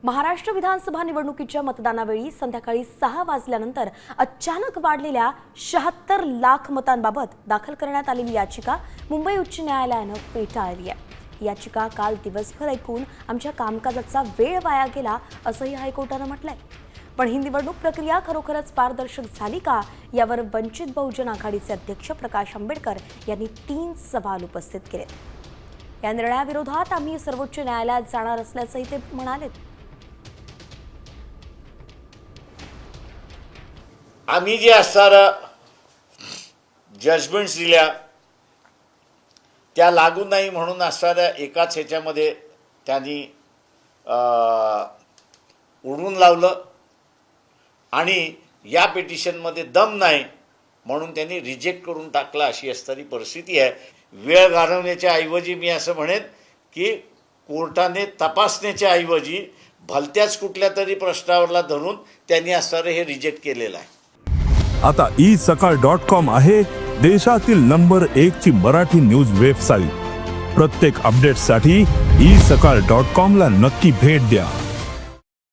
महाराष्ट्र विधानसभा निवडणुकीच्या मतदानावेळी संध्याकाळी 6 वाजल्यानंतर अचानक वाढलेल्या 76 लाख मतांबाबत दाखल करण्यात आलेली याचिका मुंबई उच्च न्यायालयानं फेटाळली आहे। याचिका काल दिवसभर ऐकून आमच्या कामकाजाचा वेळ वाया गेला असंही हायकोर्टानं म्हटलंय। पण ही निवडणूक प्रक्रिया खरोखरच पारदर्शक झाली का यावर वंचित बहुजन आघाडीचे अध्यक्ष प्रकाश आंबेडकर यांनी 3 सवाल उपस्थित केले। या निर्णयाविरोधात आम्ही सर्वोच्च न्यायालयात जाणार असल्याचंही ते म्हणाले। आम्ही जे असणारं जजमेंट्स दिल्या त्या लागू नाही म्हणून असणाऱ्या एकाच ह्याच्यामध्ये त्यांनी उडवून लावलं आणि या पिटिशनमध्ये दम नाही म्हणून त्यांनी रिजेक्ट करून टाकला अशी असणारी परिस्थिती आहे। वेळ घालवण्याच्या ऐवजी मी असं म्हणेन की कोर्टाने तपासण्याच्या ऐवजी भलत्याच कुठल्या तरी प्रश्नावरला धरून त्यांनी असणारं हे रिजेक्ट केलेलं आहे। आता isakal.com आहे देशातील नंबर 1 ची मराठी न्यूज वेबसाईट। प्रत्येक अपडेटसाठी isakal.com ला नक्की भेट द्या।